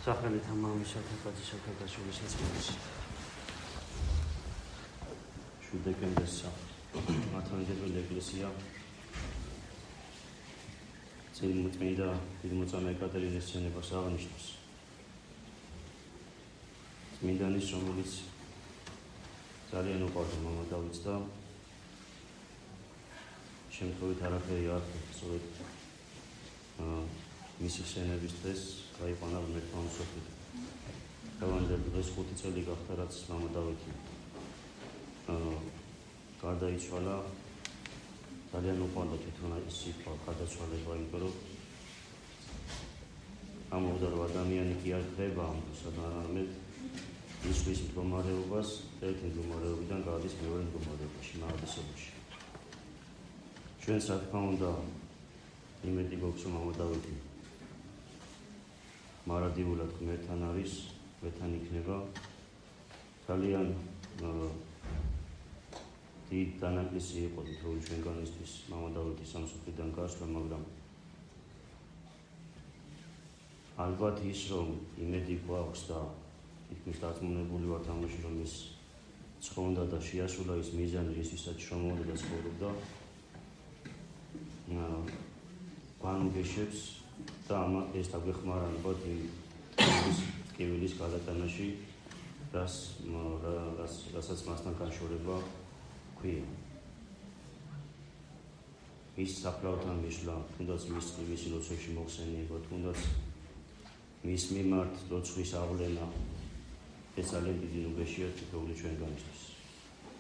სახელით მამისათა ბაძისათა და შვილისათა წმინდისა. 7 დეკემბერს მართლმადიდებელი ეკლესია წმინდა დიდმოწამე ეკატერინეს ცნებას აღნიშნავს. წმინდანის, რომელიც ძალიან უყვარდა მამა დავითს და შემთხვევით არაფერი არ სწორედ მისი ხსენების დღეს გაიყვანა ღმერთმა მსოფლიო. დღევანდელ დღეს 5 წელი გახდა, რაც მამა დავითი გარდაიცვალა. ძალიან უყვარდა თვითონ ის სიტყვა გარდაცვალება, იმიტომ რომ ამბობდა, რომ ადამიანი კი არ ხდება ამ დროს, არამედ ისთვის მდგომარეობას ერთი მდგომარეობიდან გადის მეორე მდგომარეობაში, მაადისობაში. ჩვენს რა თქმა უნდა იმედი გვაქვს, რომ მამა დავითი მარადიულად ღმერთთან არის, ღმერთთან იქნება. ძალიან დიდ დანაკლისი იყო თითოეული ჩვენგანისთვის მამა დავითის სამსუქიდან გასვლა, მაგრამ ალბათ ის, რომ იმედი გვაქვს და თითქმის დარწმუნებული ვართ ამაში, რომ ის ცხოვრობდა და შეასრულა ის მიზანი, რისთვისაც შრომობდა და ცხოვრობდა, განუგეშებს და ეს დაგვეხმარა ალბათ იმ ტკივილის გადატანაში, რასაც მასთან განშორება ქვია. ის საფლავთან მისვლა, თუნდაც მისი ლოცვებში მოხსენება, თუნდაც მის მიმართ ლოცვის აღვლენა, ეს ძალიან დიდი ნუგეშია თითოეული ჩვენგანისთვის.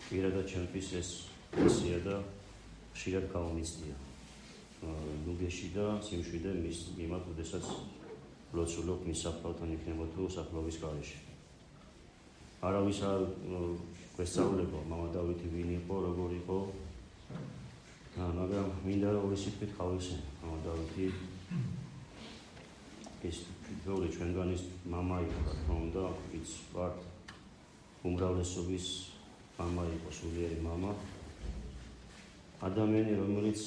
პირადად ჩემთვის ეს ისია და ხშირად გამომიცდია ნუგეში და სიმშვიდე მის მიმართ, როდესაც ლოცულობ მის საფლავთან იქნება თუ საფლავის გარეშე. არავის არ გვესწავლება მამა დავითი ვინ იყო, როგორ იყო, მაგრამ მინდა რომ ორი სიტყვით გავიხსენო. მამა დავითი ეს თითოეული ჩვენგანის მამა იყო, რა თქმა უნდა, ის ვართ უმრავლესობის მამა იყო, სულიერი მამა. ადამიანი, რომელიც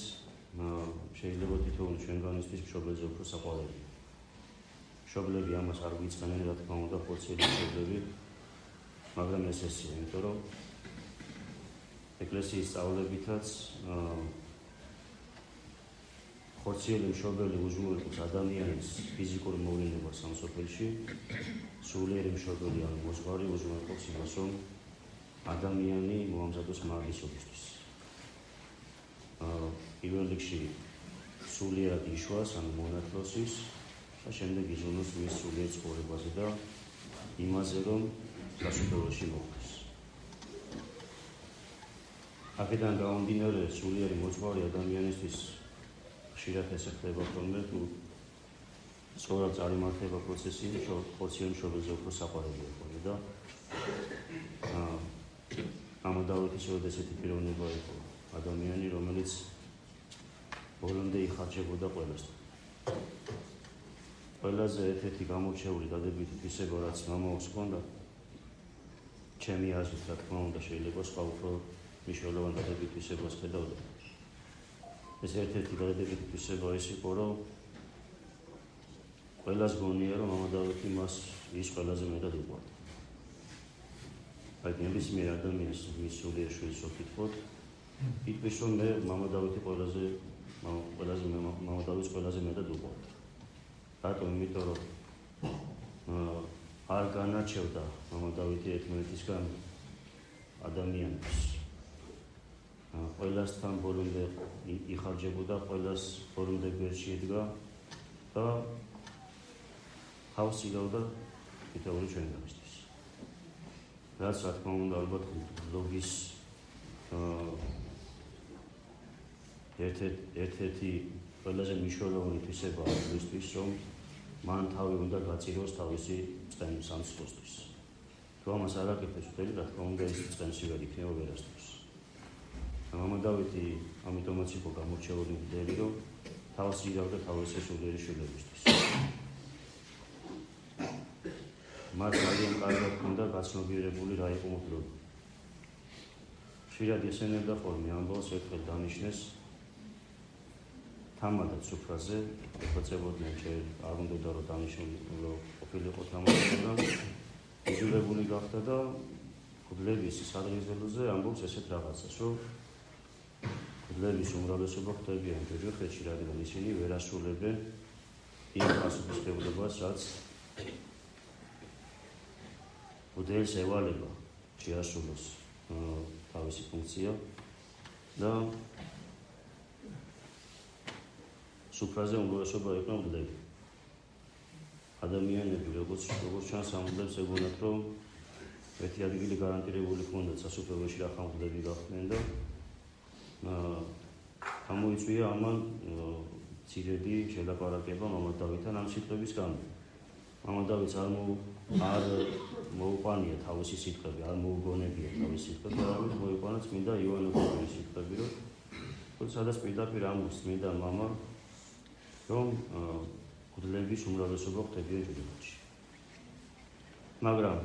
შეიძლება თითოეული ჩვენგანისთვის მშობლებზე უფრო საყვარელია. მშობლები ამას არ გვიწყენენ, რა თქმა უნდა, ხორციელი მშობლები, მაგრამ ეს ესეა, იმიტომ რომ ეკლესიის სწავლებითაც ხორციელი მშობელი უზრუნველყოფს ადამიანის ფიზიკურ მოვლენებას ამ სოფელში, სულიერი მშობელი ან მოძღვარი უზრუნველყოფს იმას, რომ ადამიანი მოამზადოს მაღლისობისთვის. პირველ რიგში სულიერად იშვას ან მონათლოს ის და შემდეგ იზრუნოს მის სულიერ ცხოვრებაზე და იმაზე, რომ სასუფეველში მოხვდეს. აქედან გამომდინარე, სულიერი მოძღვარი ადამიანისთვის ხშირად ესე ხდება ხოლმე, თუ ცხოვრება წარიმართება პროცესი, ხორციელ მშობელზე უფრო საყვარელია ხოლმე და მამა დავითის ესეთი პიროვნება იყო ადამიანი, რომელიც ბოლომდე იხარჯებოდა ყველასთან. ყველაზე ერთ-ერთი გამორჩეული დადებითი თვისება, რაც მამაოს ჰქონდა, ჩემი აზრით, რა თქმა უნდა, შეიძლება სხვა უფრო მნიშვნელოვან დადებით თვისებას ხედავდა. ეს ერთ-ერთი დადებითი თვისება ის იყო, რომ ყველას გონია, რომ მამა დავითი მას ის ყველაზე მეტად უყვარდა. აი, ნებისმიერ ადამიანს მის სულიერ შვილს ვკითხოთ, იტყვის, რომ მე მამა დავითი მამა დავითს ყველაზე მეტად უყვარდა. რატომ? იმიტომ რომ არ განარჩევდა მამა დავითი ერთმანეთისგან ადამიანებს. ყველასთან ბოლომდე იხარჯებოდა, ყველას ბოლომდე გვერდში ედგა და თავს იღებდა თითოეული ჩვენგანისთვის. რაც რა თქმა უნდა, ალბათ ლოგის ერთ-ერთი ყველაზე მნიშვნელოვანი თვისებაა იმისთვის, რომ მან თავი უნდა გაწიროს თავისი წყენის ამ სიტყვისთვის. თუ ამას არ აკეთებს მთელი, რა თქმა უნდა, ის წყენსი ვერ იქნება ვერასდროს. მამა დავითი ამიტომაც იყო გამორჩეული მღვდელი, რომ თავს იღებდა თავისი სულიერი შვილებისთვის. მას ძალიან კარგად ჰქონდა გაცნობიერებული რა იყო მღვდლობა. ხშირად იხსენებდა ხოლმე ამბავს, ერთხელ დანიშნეს თამადად სუფრაზე ეფოცებოდნენ ჯერ არ უნდა რომ დანიშნულიყო ყოფილიყო თამადა და იზოლებული გახდა და კუდლების სადღეგრძელოზე ამბობს ესეთ რაღაცას, რომ კუდლების უმრავლესობა ხდებიან ჯოჯოხეთში, რადგან ისინი ვერ ასრულებენ იმ პასუხისმგებლობას, რაც კუდელს ევალება შეასრულოს თავისი ფუნქცია და სუფრაზე უმრავლესობა იყვნენ კუდლები. ადამიანები როგორც ჩანს ამბობს ეგონათ რომ ერთი ადგილი გარანტირებული ჰქონდათ სასუფეველში რა ხანმძლები გახდნენ და გამოიწვია ამან ცირედი შელაპარაკება მამად დავითთან ამ სიტყვების გამო. მამად დავითს არ მოუყვანია თავისი სიტყვები, არ მოუგონებია თავისი სიტყვები, არამედ მოიყვანა წმინდა იოანე ოქროპირის სიტყვები, რომ სადაც პირდაპირ ამბობს წმინდა მამა, რომ კუდლების უმრავლესობა ხდებიან ჯოჯოხეთში. მაგრამ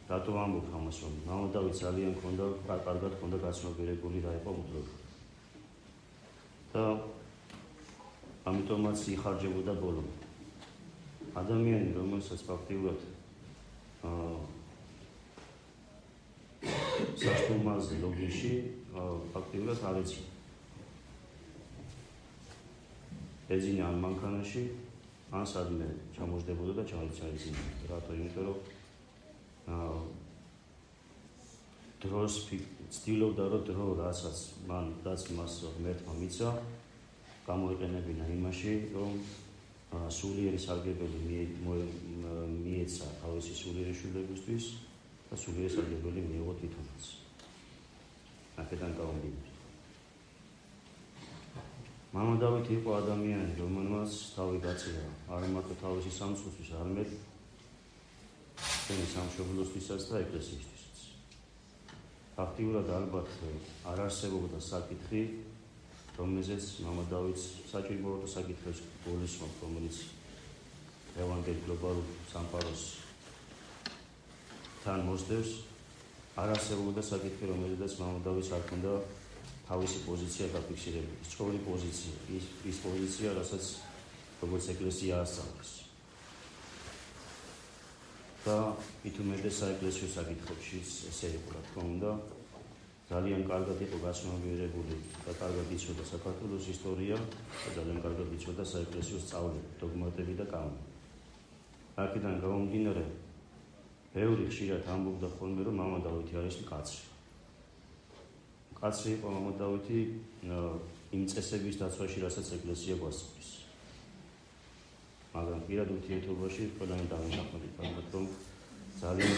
რატო ამბობ ამას, რომ მამად დავით ძალიან კარგად ჰქონდა გაცნობიერებული რა იყო კუდლები. და ამიტომაც იხარჯებოდა ბოლომდე. ადამიანი, რომელსაც ფაქტიურად სასტუმროზე ლოგინში ფაქტიურად არ ეძინა. ეძინა ან მანქანაში, ან სადმე ჩამოждდებოდა და ჩაიძინა. რატო? იმიტომ რომ დროს ცდილობდა რომ დრო რასაც მას ღმერთმა მიცა გამოიყენებინა იმაში, რომ სულიერი სარგებელი მიეცა თავისი სულიერი შვილებისთვის და სულიერი სარგებელი მიიღო თვითონაც. აქედან გამომდინარე. მამა დავითი იყო ადამიანი, რომელმაც თავი გაწია არა მარტო თავისი სამწყისთვის, არამედ სამშობლოსთვისაც და ეკლესიისთვისაც. ფაქტიურად ალბათ არ არსებობდა საკითხი, რომელზეც მამა დავითს საჭიროებდა საკითხებს გულისხმობ, რომელიც ევანგელი გლობალურ სამყაროს თან მოსდევს. არ არსებობდა საკითხი, რომელზეც მამა დავითს არ ჰქონდა თავისი პოზიცია დაფიქსირებული, სწორი პოზიცია, ის პოზიცია, რასაც როგორც ეკლესია ასწავლის. და ითუმეტეს საეკლესიო საკითხებშიც ესე იყო, რა თქმა უნდა, ძალიან კარგად იყო გაცნობიერებული და კარგად იცოდა საქართველოს ისტორია და ძალიან კარგად იცოდა საეკლესიო სწავლები, დოგმატები და კანონები. აქედან გამომდინარე, ბევრი ხშირად ამბობდა ხოლმე, რომ მამა დავითი არის მკაცრი. მკაცრი იყო მამა დავითი იმ წესების დაცვაში, რასაც ეკლესია გვასწავლის. მაგრამ პირად ურთიერთობაში ყველანი დამონახული ფაქტია, რომ ძალიან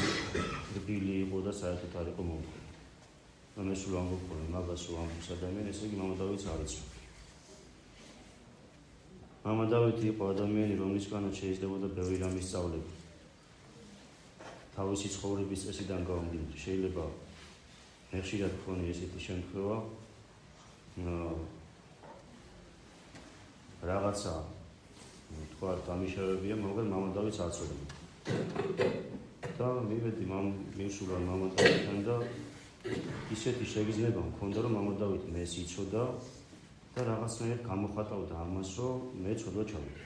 რბილი იყო და საერთოდ არ იყო მომხდარი. რომ ეს უამბობ ხოლმე მაგას უამბობს ადამიანი, ესე იგი მამა დავითს არ იცნობია. მამა დავითი იყო ადამიანი, რომლისგანაც შეიძლებოდა ბევრი რამის სწავლება. თავისი ცხოვრების წესიდან გამომდინარე, შეიძლება მე ხშირად ვქონი ესეთი შემთხვევა, რაღაცა თქვა დამიშავებია, მაგრამ მამა დავითს არ ცოდნა. და მივედი მივსულა მამა დავითთან და ისეთი შეგრძნება მქონდა, რომ მამა დავით მეს იცოდა და რაღაცნაირად გამოხატავდა ამას, რომ მე ცოდვა ჩავიდე.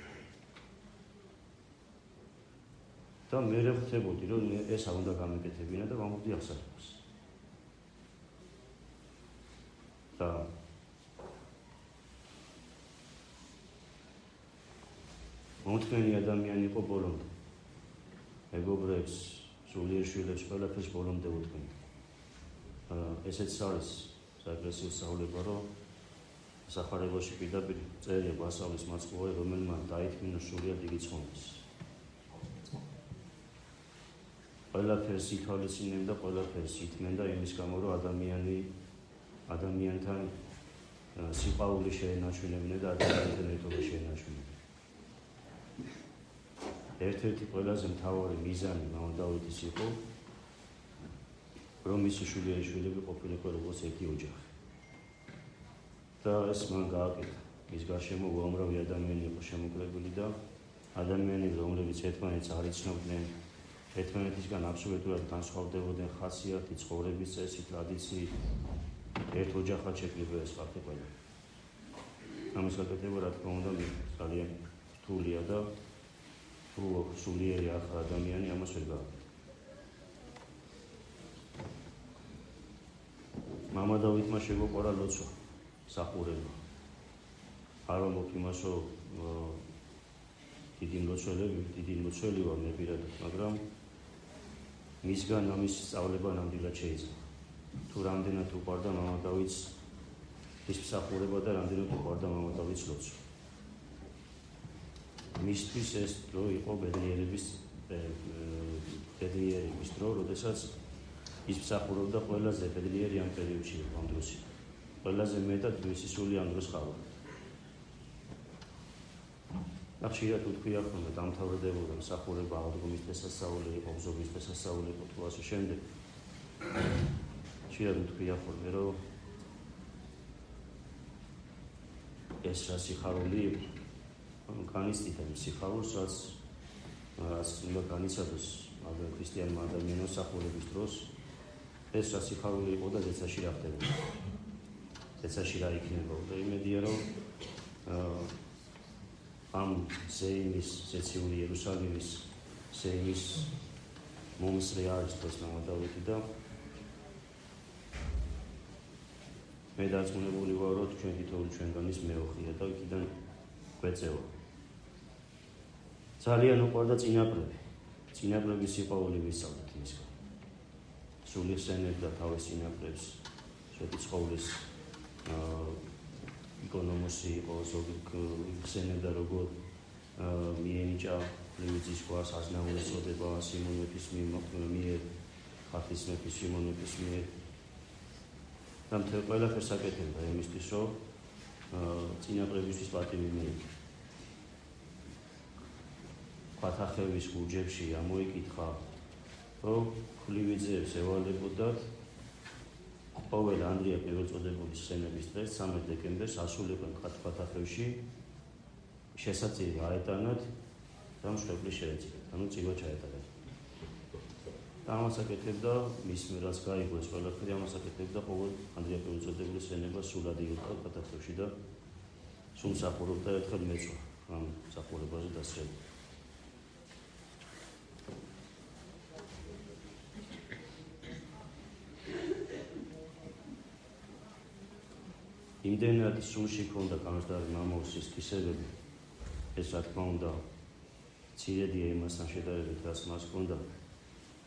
და მე ვხვდებოდი, რომ ეს არ უნდა გამეკეთებინა და ვამბობდი აღსარებას. და მომთმენი ადამიანი იყო ბოლომდე. მეგობრებს, სულიერ შვილებს ყველაფერს ბოლომდე უთმენდა. ესეც არის საეკლესიო სწავლება, რომ სახარებაში პირდაპირ წერია გვასწავლის მაცხოვარი, რომელმან დაითმინა სულიერ დიდი ცხონდეს. ყველაფერს ითვალისწინებდა, ყველაფერს ითმენდა იმის გამო, რომ ადამიანთან სიყვარული შეენაჩვენებინა და ადამიანთან ერთობა შეენაჩვენებინა. ერთ-ერთი ყველაზე მთავარი მიზანი მამა დავითის იყო, რომ მისი შვილიერი შვილები ყოფილიყო როგორც ერთი ოჯახი. და ეს მან გააკეთა. მის გარშემო უამრავი ადამიანი იყო შემოკლებული და ადამიანები, რომლებიც ერთმანეთს არ იცნობდნენ, ერთმანეთისგან აბსოლუტურად განსხვავდებოდნენ ხასიათით, ცხოვრების წესით, ტრადიციით, ერთ ოჯახად შეკლება ეს ხალხი ყველა. ამის გაკეთება რა თქმა უნდა ძალიან რთულია და თუ სულიერი ახლა ადამიანი ამას ვერ გააკეთა. მამა დავითმა შეგვაყარა ლოცვა, სახურება. არ ვამბობ იმას, რომ დიდი მლოცველი ვარ მე პირადად, მაგრამ მისგან ამის სწავლება ნამდვილად შეიძლება. თუ რამდენად უყვარდა მამა დავითს ის მსახურება და რამდენად უყვარდა მამა დავითს ლოცვა. მისთვის ეს დრო იყო ბედნიერების დრო, როდესაც ის მსახურობდა ყველაზე ბედნიერი ამ პერიოდში ამ დროში. ყველაზე მეტად მისი სული ამ დროს ხარობდა. ხშირად უთქვია ხოლმე დამთავრდებოდა მსახურება აღდგომის დღესასწაული იყო, ბრძოლის დღესასწაული იყო თუ ასე შემდეგ. ხშირად უთქვია ხოლმე რომ ეს რა სიხარული იყო. განიცდიდა იმ სიხარულს, რაც უნდა განიცადოს ქრისტიანმა ადამიანმა მსახურების დროს. ეს რა სიხარული იყო და ზეცაში რა ხდებოდა. ზეცაში რა იქნებოდა. იმედია რომ ამ ზეიმის, ზეციური იერუსალიმის ზეიმის მომსწრე არის დღეს მამა დავითი და მე დარწმუნებული ვარ, რომ ჩვენ თითოეული ჩვენგანის მეოხია და იქიდან გვეწევა. ძალიან უყვარდა წინაპრები. წინაპრების სიყვარული ვისწავლეთ მისგან. სული ხსენებდა თავის წინაპრებს, შეტიცხოვლის იკონომოსი იყო, ზოგი ხსენებდა როგორ მიენიჭა ლევიძის გვარს აზნაურის წოდება სიმონ მეფის მიერ, ხათის მეფის სიმონ მეფის მიერ. და მთელ ყველაფერს აკეთებდა იმისთვის, რომ წინაპრებისთვის პატივი მიეღო. ფათახევის გურჯებში ამოიკითხა, რომ ლევიძეებს ევალებოდათ ყოველ ანდრია პირველწოდებულის ხსენების დღეს 13 დეკემბერს ასრულებენ ფათახევში შესაძლებელი აეტანათ და მშობლის შეეწირათ, ანუ წივა ჩაეტარათ. და ამას აკეთებდა მის რაც გაიგო ეს ყველაფერი, ამას აკეთებდა ყოველ ანდრია პირველწოდებულის ხსენებას სულად იღებდა ფათახევში და სულ მსახურობდა ერთხელ მეწვა ამ მსახურებაზე დასწრება. იმდენად სულში ქონდა გამოსდარი მამაოსის თვისებები, ეს რა თქმა უნდა მცირედია იმასთან შედარებით, რაც მას ქონდა,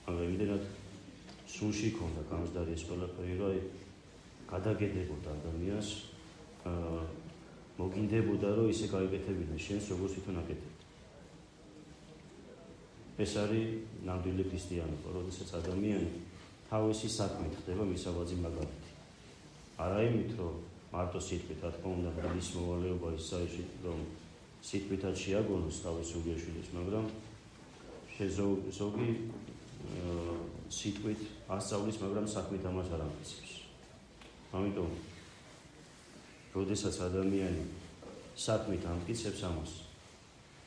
მაგრამ იმდენად სულში ქონდა გამოსდარი ეს ყველაფერი, რომ გადაგედებოდა ადამიანს, მოგინდებოდა, რომ ისე გაეკეთებინა შენს, როგორც თვითონ აკეთებდა. ეს არის ნამდვილი ქრისტიანობა, როდესაც ადამიანი თავისი საქმით ხდება მისავაძი მაგალითი. არა იმით, რომ მარტო სიტყვით, რა თქმა უნდა, ის მოვალეობა ის საერთოდ რომ სიტყვითაც შეაგონოს თავის უგეშვილის, მაგრამ ზოგი სიტყვით ასწავლის, მაგრამ საქმით ამას არ ამტკიცებს. ამიტომ, როდესაც ადამიანი საქმით ამტკიცებს ამას,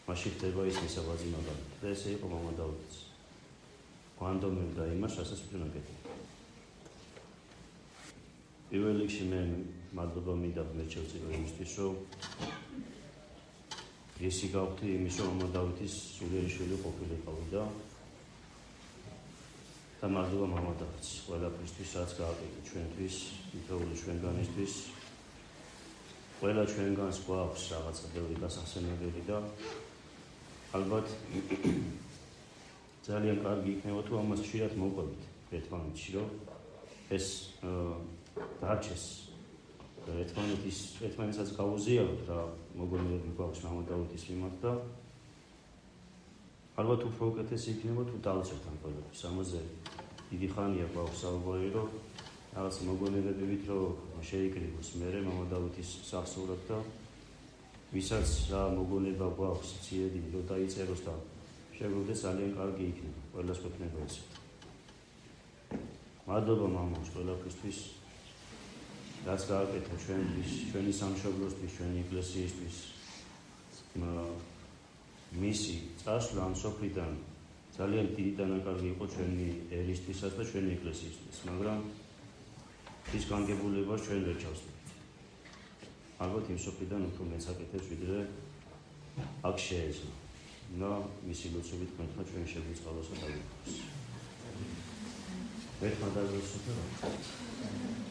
მაშინ ხდება ის მისავაძი მაგალითი. და ესე იყო მამა დავითიც. გვანდომებდა იმას, რასაც თვითონ აკეთებდა. პირველ რიგში მე მადლობა მინდა მერჩევწირო იმისთვის, რომ ესი გავხდი იმის, რომ მამა დავითის სულიერი შვილი ყოფილიყავი და მადლობა მამა დავითს ყველაფრისთვის, რაც გააკეთა ჩვენთვის, თითოეული ჩვენგანისთვის. ყველა ჩვენგანს გვაქვს რაღაცა ბევრი გასახსენებელი და ალბათ ძალიან კარგი იქნება თუ ამას ხშირად მოვყვებით ერთმანეთში, რომ ეს დარჩეს ერთმანეთსაც გავუზიაროთ რა მოგონებები გვაქვს მამა დავითის მიმართ და ალბათ უფრო უკეთესი იქნება თუ დავწერთ ამ ყველაფერს. ამაზე დიდი ხანია გვაქვს საუბარი, რომ რაღაც მოგონებებით რომ შეიკრიბოს მერე მამა დავითის სახსრულად და ვისაც რა მოგონება გვაქვს ცირედი რომ დაიწეროს და შეგვიძლია ძალიან კარგი იქნება, ყველას გვექნება ესე. მადლობა მამას ყველაფრისთვის, რაც გააკეთა ჩვენთვის, ჩვენი სამშობლოსთვის, ჩვენი ეკლესიისთვის. მისი წასვლა ამ სოფლიდან ძალიან დიდი დანაკარგი იყო ჩვენი ერისთვისაც და ჩვენი ეკლესიისთვის, მაგრამ ის განგებულებას ჩვენ ვერ ჩავსვით. ალბათ იმ სოფლიდან უფრო მეც აკეთებს, ვიდრე აქ შეეძლო. და მისი ლოცვით თქვენთან ჩვენ შეგვიწყალოს და დავიქოს. ერთხელ დავიწყოთ.